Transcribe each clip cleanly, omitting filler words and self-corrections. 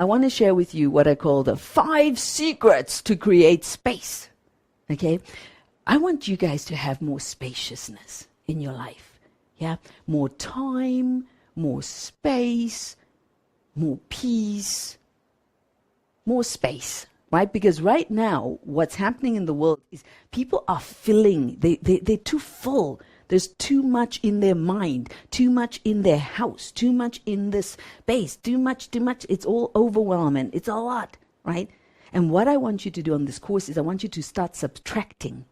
I want to share with you what I call the 5 secrets to create space. Okay? I want you guys to have more spaciousness in your life. Yeah? More time, more space, more peace, more space. Right? Because right now, what's happening in the world is people are filling, they're too full. There's too much in their mind, too much in their house, too much in this space, too much. It's all overwhelming. It's a lot, right? And what I want you to do on this course is I want you to start subtracting.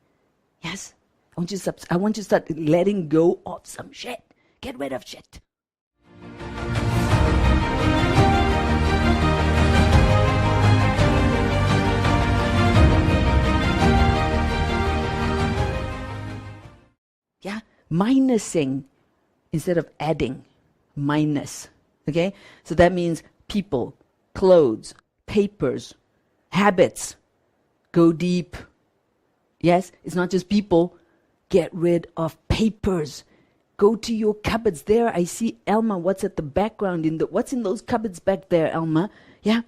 Yes? I want you to start letting go of some shit. Get rid of shit. Yeah, minusing instead of adding. Minus. Okay? So that means people, clothes, papers, habits. Go deep. Yes, it's not just people. Get rid of papers. Go to your cupboards. There, I see Elma. What's at the background? What's in those cupboards back there, Elma? Yeah?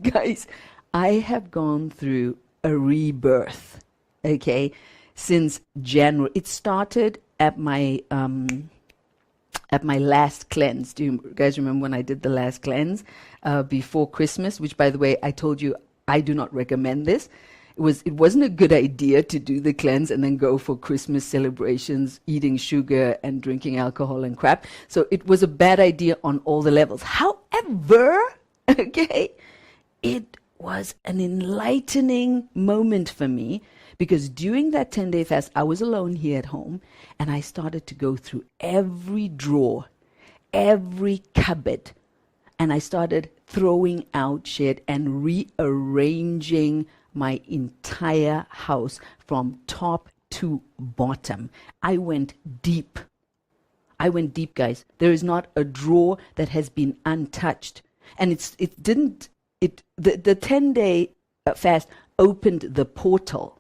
Guys, I have gone through a rebirth. Okay? Since January. It started at my last cleanse. Do you guys remember when I did the last cleanse before Christmas? Which, by the way, I told you I do not recommend this. It wasn't a good idea to do the cleanse and then go for Christmas celebrations, eating sugar and drinking alcohol and crap. So it was a bad idea on all the levels. However, okay, it was an enlightening moment for me. Because during that 10-day fast, I was alone here at home, and I started to go through every drawer, every cupboard, and I started throwing out shit and rearranging my entire house from top to bottom. I went deep. Guys. There is not a drawer that has been untouched. And the 10-day fast opened the portal.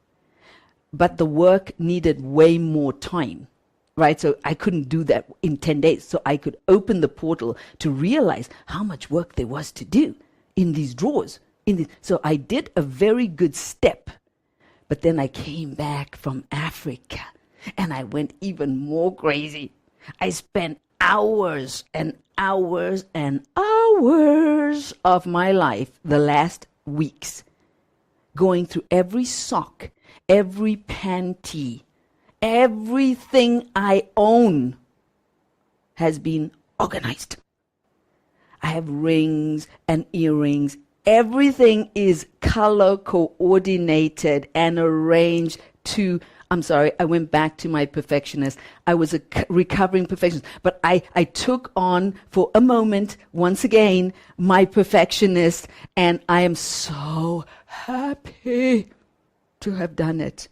But the work needed way more time, right? So I couldn't do that in 10 days. So I could open the portal to realize how much work there was to do in these drawers. So I did a very good step. But then I came back from Africa and I went even more crazy. I spent hours and hours and hours of my life, the last weeks, going through every sock, every panty, everything I own has been organized. I have rings and earrings. Everything is color coordinated and arranged to, I'm sorry, I went back to my perfectionist. I was a recovering perfectionist, but I took on for a moment, once again, my perfectionist, and I am so happy to have done it.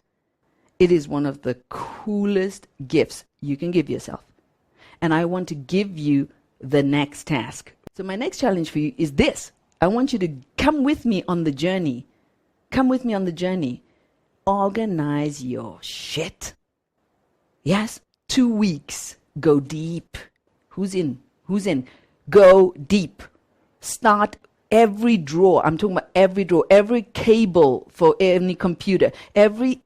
It is one of the coolest gifts you can give yourself. And I want to give you the next task. So my next challenge for you is this. I want you to come with me on the journey. Come with me on the journey. Organize your shit. Yes, 2 weeks. Go deep. Who's in? Go deep. Start every drawer. I'm talking about every drawer, every cable for any computer, everything.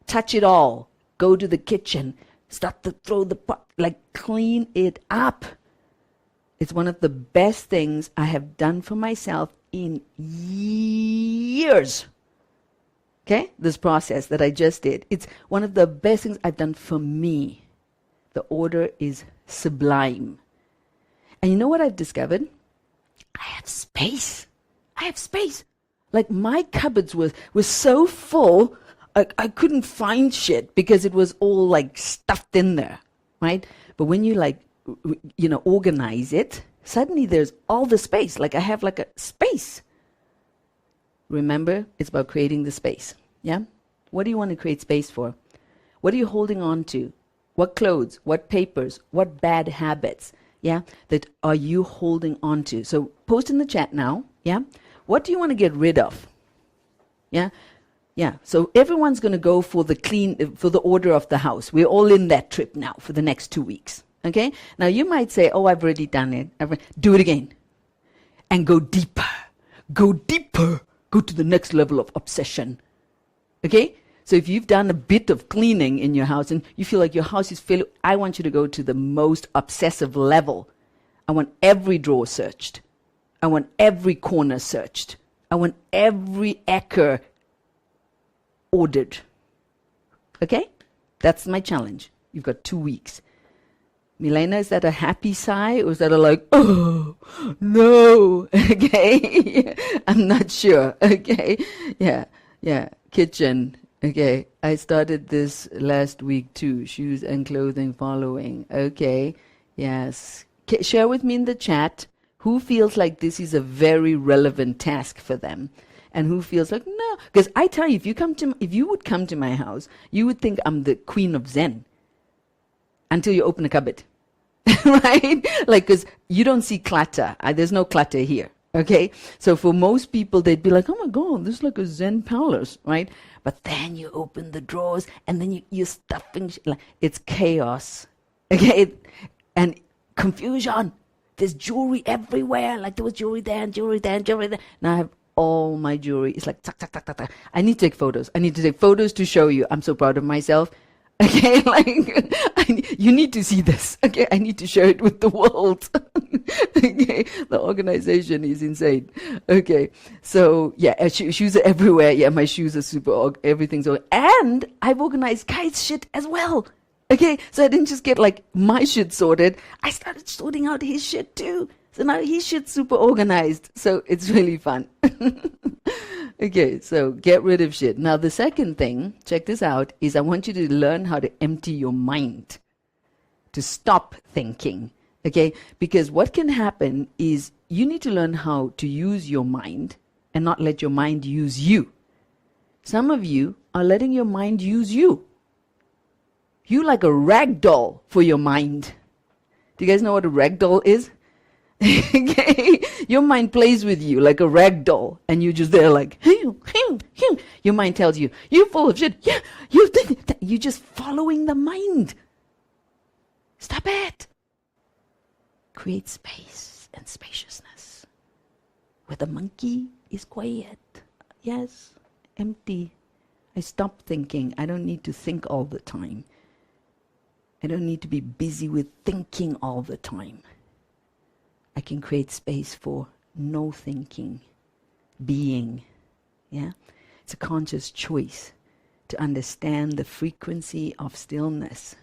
Touch it all. Go to the kitchen. Start to throw the pot, clean it up. It's one of the best things I have done for myself in years. Okay? This process that I just did. It's one of the best things I've done for me. The order is sublime. And you know what I've discovered? I have space. Like my cupboards were so full, I couldn't find shit because it was all stuffed in there, right? But when you organize it, suddenly there's all the space. I have a space. Remember, it's about creating the space. Yeah? What do you want to create space for? What are you holding on to? What clothes? What papers? What bad habits? Yeah? That are you holding on to? So post in the chat now. Yeah? What do you want to get rid of? Yeah? Yeah. So everyone's going to go for the order of the house. We're all in that trip now for the next 2 weeks. Okay? Now you might say, oh, I've already done it. Do it again. And go deeper. Go deeper. Go to the next level of obsession. Okay? So if you've done a bit of cleaning in your house and you feel like your house is filled, I want you to go to the most obsessive level. I want every drawer searched. I want every corner searched. I want every acre ordered. Okay? That's my challenge. You've got 2 weeks. Milena, is that a happy sigh or is that a like, oh, no? Okay? I'm not sure. Okay? Yeah. Kitchen. Okay. I started this last week too. Shoes and clothing following. Okay. Yes. Share with me in the chat who feels like this is a very relevant task for them. And who feels like, no. Because I tell you, if you would come to my house, you would think I'm the queen of Zen. Until you open a cupboard. Right? Like, because you don't see clutter. There's no clutter here. Okay? So for most people, they'd be like, oh my God, this is like a Zen palace. Right? But then you open the drawers and then you're stuffing. It's chaos. Okay? And confusion. There's jewelry everywhere. Like there was jewelry there and jewelry there and jewelry there. Now I have all my jewelry. It's like, tuck, tuck, tuck, tuck, tuck. I need to take photos. I need to take photos to show you. I'm so proud of myself. Okay, like, you need to see this. Okay, I need to share it with the world. Okay, the organization is insane. Okay, so yeah, shoes are everywhere. Yeah, my shoes are super, everything's all. And I've organized Kai's shit as well. Okay, so I didn't just get like my shit sorted. I started sorting out his shit too. So now his shit's super organized. So it's really fun. Okay, so get rid of shit. Now the second thing, check this out, is I want you to learn how to empty your mind. To stop thinking. Okay, because what can happen is you need to learn how to use your mind and not let your mind use you. Some of you are letting your mind use you. You like a rag doll for your mind. Do you guys know what a rag doll is? Okay, your mind plays with you like a rag doll, and you're just there like, your mind tells you, you're full of shit. Yeah, you're just following the mind. Stop it. Create space and spaciousness where the monkey is quiet. Yes, empty. I stop thinking. I don't need to think all the time. I don't need to be busy with thinking all the time. I can create space for no thinking, being. Yeah? It's a conscious choice to understand the frequency of stillness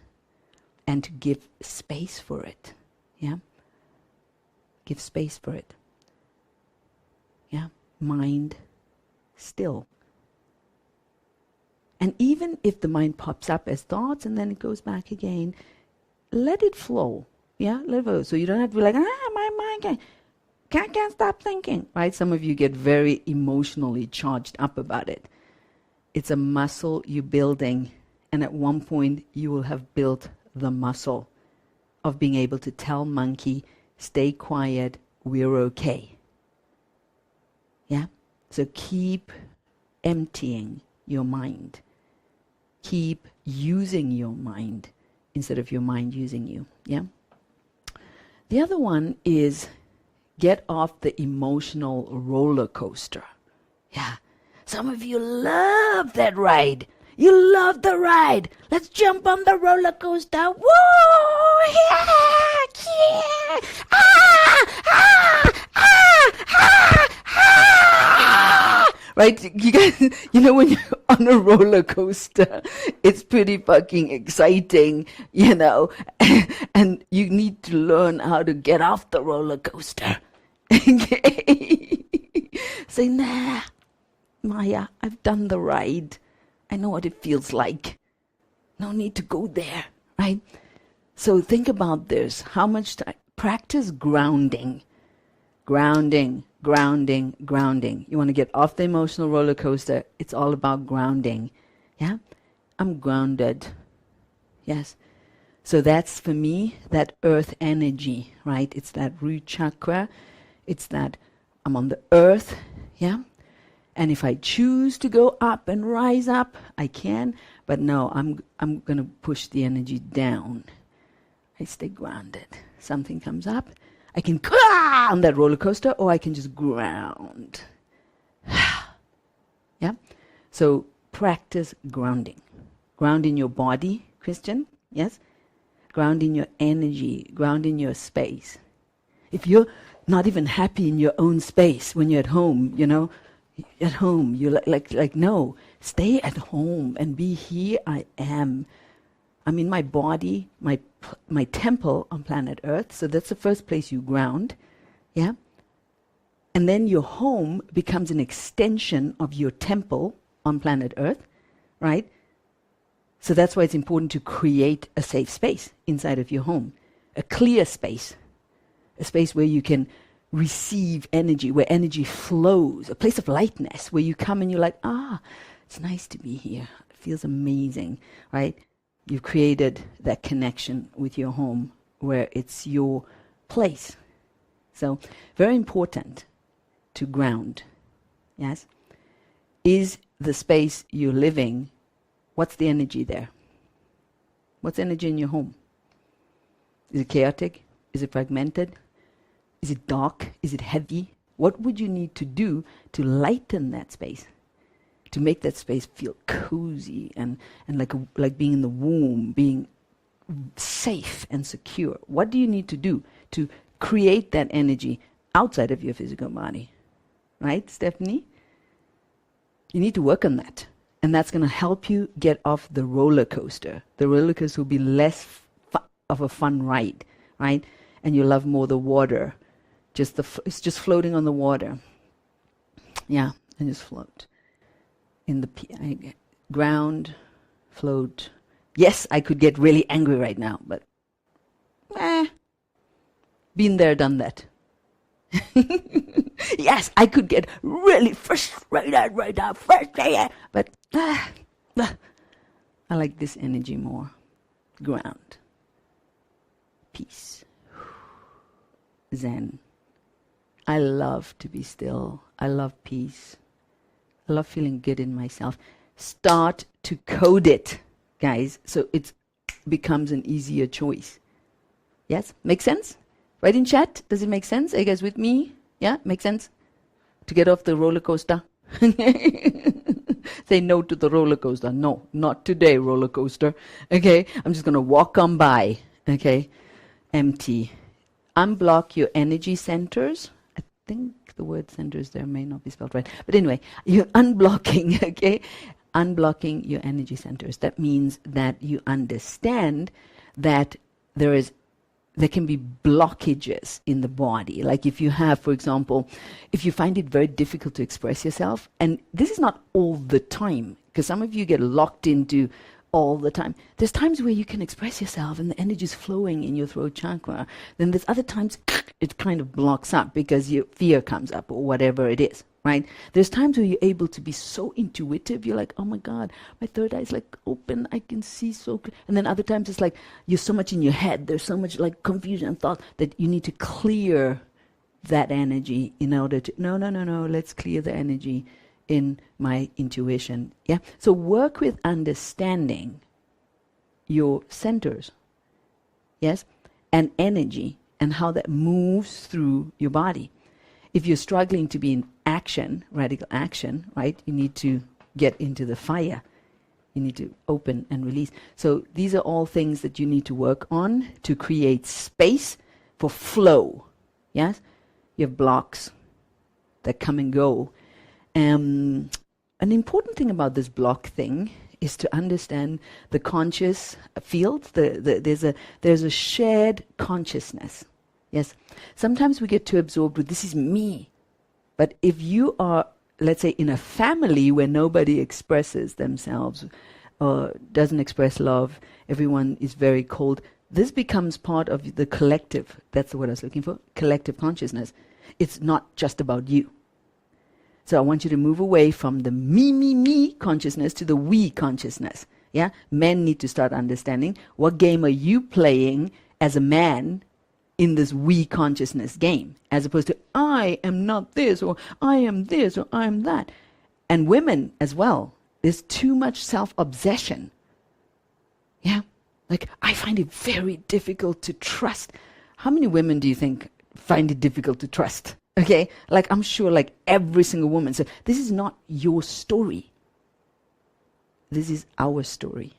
and to give space for it. Yeah? Give space for it. Yeah? Mind still. And even if the mind pops up as thoughts and then it goes back again, let it flow. Yeah, let it flow. So you don't have to be like, my mind can't stop thinking. Right? Some of you get very emotionally charged up about it. It's a muscle you're building. And at one point, you will have built the muscle of being able to tell monkey, stay quiet, we're okay. Yeah? So keep emptying your mind. Keep using your mind instead of your mind using you. Yeah? The other one is get off the emotional roller coaster. Yeah. Some of you love that ride. You love the ride. Let's jump on the roller coaster. Whoa! Yeah! Yeah! Right? You guys, when you're on a roller coaster, it's pretty fucking exciting, and you need to learn how to get off the roller coaster. Okay? Say, nah, Maya, I've done the ride. I know what it feels like. No need to go there, right? So think about this. How much time? Practice grounding. Grounding. You want to get off the emotional roller coaster. It's all about grounding. Yeah? I'm grounded. Yes. So that's, for me, that earth energy, right? It's that root chakra. It's that I'm on the earth. Yeah? And if I choose to go up and rise up, I can. But no, I'm going to push the energy down. I stay grounded. Something comes up, I can on that roller coaster, or I can just ground. Yeah? So practice grounding. Ground in your body, Christian, yes? Ground in your energy, ground in your space. If you're not even happy in your own space when you're at home, at home, you're like no, stay at home and be here I am. I'm in my body, my temple on planet Earth, so that's the first place you ground, yeah? And then your home becomes an extension of your temple on planet Earth, right? So that's why it's important to create a safe space inside of your home, a clear space, a space where you can receive energy, where energy flows, a place of lightness, where you come and you're like, it's nice to be here. It feels amazing, right? You've created that connection with your home where it's your place. So very important to ground, yes? Is the space you're living, what's the energy there? What's energy in your home? Is it chaotic? Is it fragmented? Is it dark? Is it heavy? What would you need to do to lighten that space? To make that space feel cozy and like being in the womb, being safe and secure. What do you need to do to create that energy outside of your physical body? Right, Stephanie? You need to work on that. And that's going to help you get off the roller coaster. The roller coaster will be less of a fun ride, right? And you love more the water. It's just floating on the water. Yeah, and just float. In the ground, float. Yes, I could get really angry right now, but been there, done that. Yes, I could get really frustrated right now, but I like this energy more. Ground. Peace. Zen. I love to be still. I love peace. I love feeling good in myself. Start to code it, guys, so it becomes an easier choice. Yes? Make sense? Write in chat. Does it make sense? Are you guys with me? Yeah? Make sense? To get off the roller coaster? Say no to the roller coaster. No, not today, roller coaster. Okay? I'm just going to walk on by. Okay? Empty. Unblock your energy centers. I think the word centers there may not be spelled right. But anyway, you're unblocking, okay? Unblocking your energy centers. That means that you understand that there can be blockages in the body. Like if you have, for example, if you find it very difficult to express yourself, and this is not all the time, because some of you get locked into all the time. There's times where you can express yourself and the energy is flowing in your throat chakra. Then there's other times it kind of blocks up because your fear comes up or whatever it is, right? There's times where you're able to be so intuitive. You're like, oh my God, my third eye is like open. I can see so clear. And then other times it's like you're so much in your head. There's so much like confusion and thought that you need to clear that energy in order to, no, let's clear the energy in my intuition. Yeah. So work with understanding your centers. Yes. And energy and how that moves through your body. If you're struggling to be in action, radical action, right, you need to get into the fire. You need to open and release. So these are all things that you need to work on to create space for flow. Yes? You have blocks that come and go. An important thing about this block thing is to understand the conscious field. There's a shared consciousness. Yes. Sometimes we get too absorbed with this is me. But if you are, let's say, in a family where nobody expresses themselves or doesn't express love, everyone is very cold, this becomes part of the collective. That's the word I was looking for. Collective consciousness. It's not just about you. So I want you to move away from the me consciousness to the we consciousness. Yeah? Men need to start understanding what game are you playing as a man in this we consciousness game, as opposed to I am not this, or I am this, or I am that. And women as well. There's too much self-obsession. Yeah? Like, I find it very difficult to trust. How many women do you think find it difficult to trust? Okay, like I'm sure like every single woman. So this is not your story. This is our story.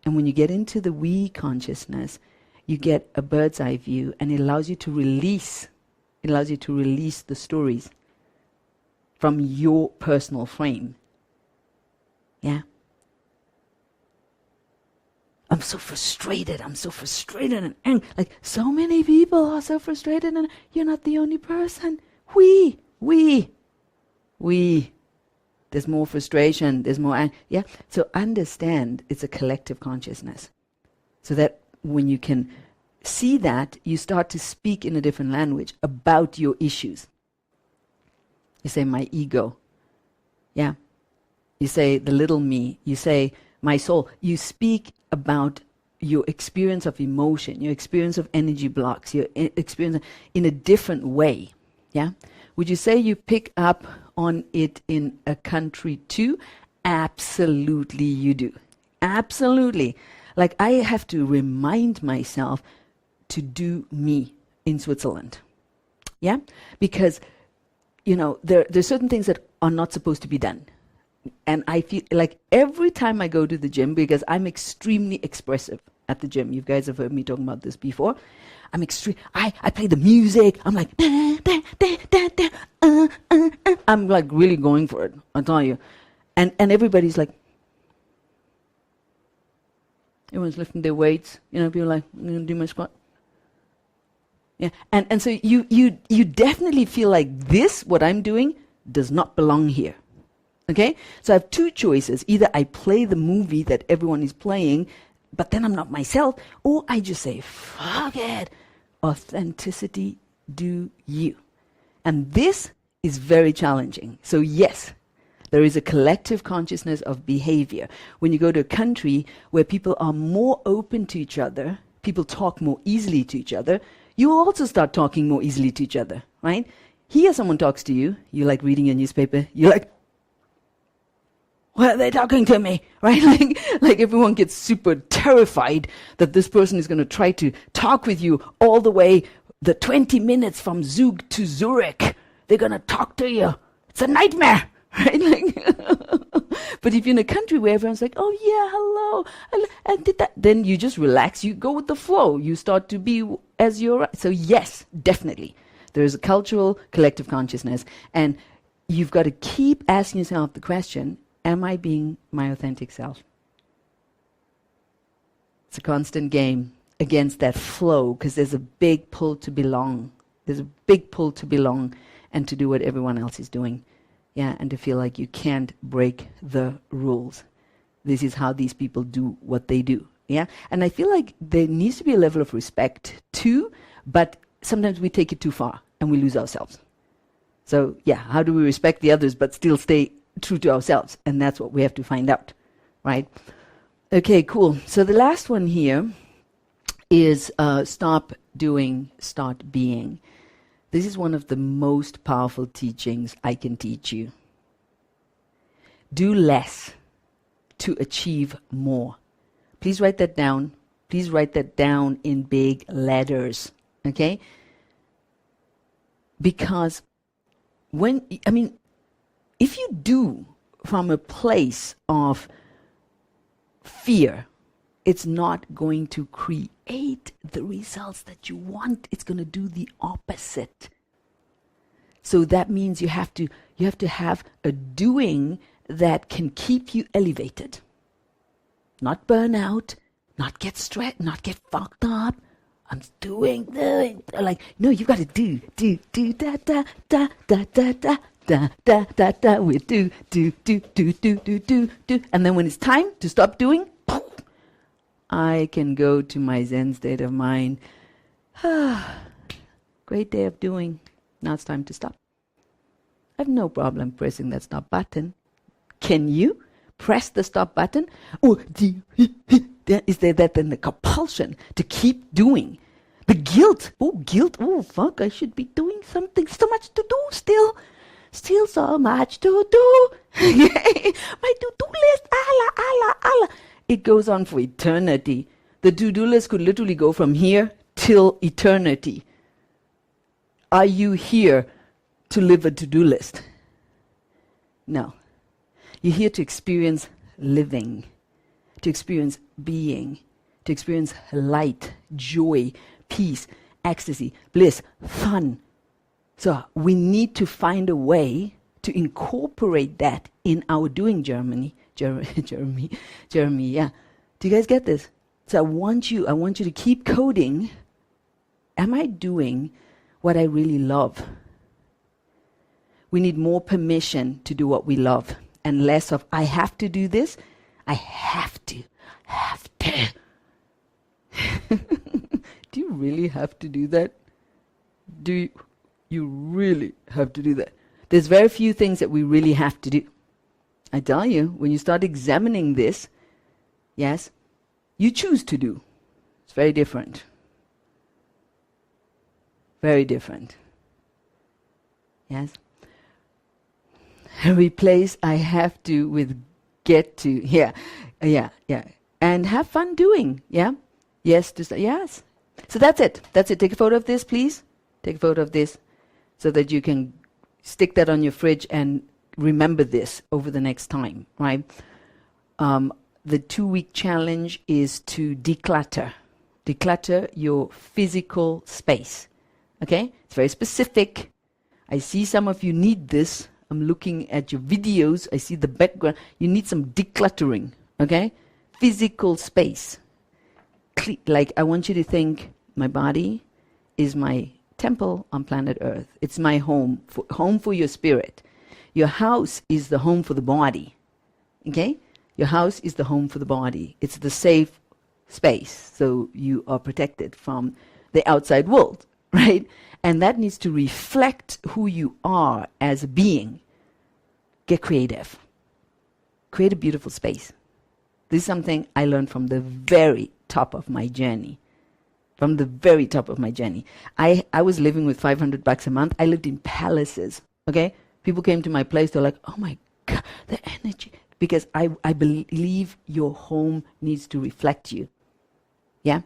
And when you get into the we consciousness, you get a bird's eye view, and it allows you to release. It allows you to release the stories from your personal frame. Yeah. I'm so frustrated and angry. Like, so many people are so frustrated, and you're not the only person. We. There's more frustration, there's more anger. Yeah? So understand it's a collective consciousness. So that when you can see that, you start to speak in a different language about your issues. You say, my ego. Yeah? You say, the little me. You say, my soul. You speak about your experience of emotion, your experience of energy blocks, your experience in a different way. Yeah? Would you say you pick up on it in a country too? Absolutely you do. Absolutely. Like, I have to remind myself to do me in Switzerland. Yeah? Because, there's certain things that are not supposed to be done. And I feel like every time I go to the gym, because I'm extremely expressive at the gym. You guys have heard me talking about this before. I'm extreme. I play the music. I'm like, I'm like really going for it, I tell you. And everybody's like, everyone's lifting their weights. People are like, I'm going to do my squat. Yeah. And so you definitely feel like this, what I'm doing, does not belong here. Okay? So I have two choices. Either I play the movie that everyone is playing, but then I'm not myself, or I just say, fuck it. Authenticity, do you. And this is very challenging. So yes, there is a collective consciousness of behavior. When you go to a country where people are more open to each other, people talk more easily to each other, you will also start talking more easily to each other, right? Here someone talks to you, you like reading a newspaper, you're like, why are they talking to me? Right? Like everyone gets super terrified that this person is going to try to talk with you all the way the 20 minutes from Zug to Zurich. They're going to talk to you. It's a nightmare. Right? But if you're in a country where everyone's like, oh yeah, hello, I did that, then you just relax, you go with the flow, you start to be as you're. So yes, definitely. There is a cultural collective consciousness, and you've got to keep asking yourself the question, am I being my authentic self? It's a constant game against that flow, because there's a big pull to belong. There's a big pull to belong and to do what everyone else is doing. Yeah, and to feel like you can't break the rules. This is how these people do what they do. Yeah, and I feel like there needs to be a level of respect too, but sometimes we take it too far and we lose ourselves. So yeah, how do we respect the others but still stay true to ourselves? And that's what we have to find out, right? Okay, cool. So the last one here is stop doing, start being. This is one of the most powerful teachings I can teach you. Do less to achieve more. Please write that down. Please write that down in big letters, okay? Because if you do from a place of fear, it's not going to create the results that you want. It's going to do the opposite. So that means you have to have a doing that can keep you elevated. Not burn out, not get stressed, not get fucked up. I'm doing. Like, no, you've got to do, da, da, da, da, da, da. Da, da, da, da, we do. And then when it's time to stop doing, I can go to my Zen state of mind. Great day of doing. Now it's time to stop. I have no problem pressing that stop button. Can you press the stop button? Or is there that then the compulsion to keep doing? The guilt. Oh, fuck, I should be doing something. So much to do still. Still so much to do. My to-do list. Allah. it goes on for eternity. The to-do list could literally go from here till eternity. Are you here to live a to-do list? No. You're here to experience living, to experience being, to experience light, joy, peace, ecstasy, bliss, fun. So we need to find a way to incorporate that in our doing, Jeremy, yeah. Do you guys get this? So I want you to keep coding. Am I doing what I really love? We need more permission to do what we love and less of, I have to do this. I have to. Do you really have to do that? Do you really have to do that? There's very few things that we really have to do. I tell you, when you start examining this, yes, you choose to do. It's very different. Very different. Yes. Replace I have to with get to. Yeah. And have fun doing. Yeah. Yes. Yes. So that's it. Take a photo of this, please. Take a photo of this so that you can stick that on your fridge and remember this over the next time, right? The 2-week challenge is to declutter. Declutter your physical space. Okay? It's very specific. I see some of you need this. I'm looking at your videos. I see the background. You need some decluttering. Okay? Physical space. Like, I want you to think, my body is my temple on planet Earth. It's my home for your spirit. Your house is the home for the body. Okay? Your house is the home for the body. It's the safe space, so you are protected from the outside world, right? And that needs to reflect who you are as a being. Get creative. Create a beautiful space. This is something I learned from the very top of my journey. From the very top of my journey. I was living with $500 a month. I lived in palaces, okay? People came to my place, they're like, oh my God, the energy. Because I believe your home needs to reflect you. Yeah?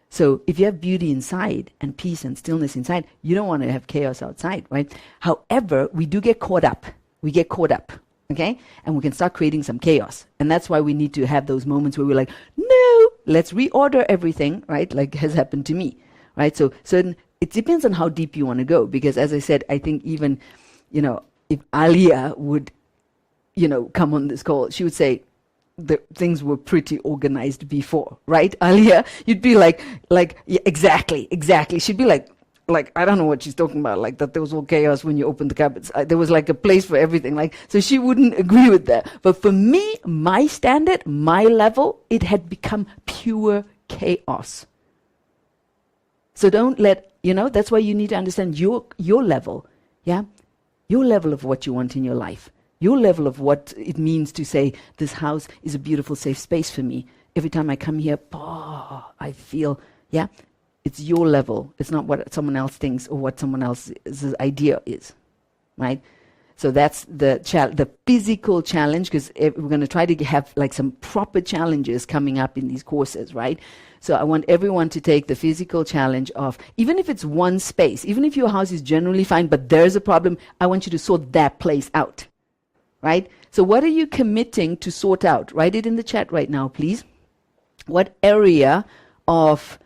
So if you have beauty inside and peace and stillness inside, you don't want to have chaos outside, right? However, we do get caught up. We get caught up, okay? And we can start creating some chaos. And that's why we need to have those moments where we're like, no, let's reorder everything, right? Like has happened to me, right? So it depends on how deep you want to go. Because as I said, I think even, if Alia would, come on this call, she would say, the things were pretty organized before, right, Alia? You'd be like, yeah, exactly. She'd be like, I don't know what she's talking about, like that there was all chaos when you opened the cupboards. There was like a place for everything, so she wouldn't agree with that. But for me, my standard, my level, it had become pure chaos. So don't let, that's why you need to understand your level, yeah? Your level of what you want in your life. Your level of what it means to say, this house is a beautiful, safe space for me. Every time I come here, I feel, yeah? It's your level. It's not what someone else thinks or what someone else's idea is, right? So that's the physical challenge, because we're going to try to have like some proper challenges coming up in these courses, right? So I want everyone to take the physical challenge of, even if it's one space, even if your house is generally fine, but there's a problem, I want you to sort that place out, right? So what are you committing to sort out? Write it in the chat right now, please. What area of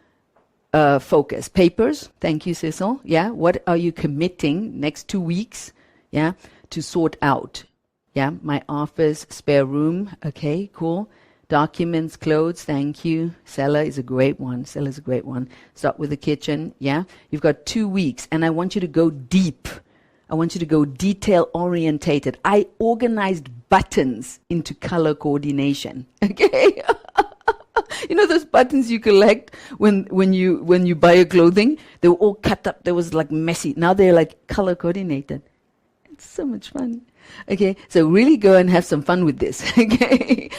focus? Papers, thank you, Cecil. Yeah, what are you committing next 2 weeks, yeah, to sort out? Yeah, my office, spare room, okay, cool. Documents, clothes, thank you. Cellar is a great one. Cellar's a great one. Start with the kitchen, yeah. You've got 2 weeks, and I want you to go deep. I want you to go detail-orientated. I organized buttons into color coordination, okay? You know those buttons you collect when you buy a clothing? They were all cut up. They was like messy. Now they're like color coordinated. It's so much fun. Okay, so really go and have some fun with this. Okay.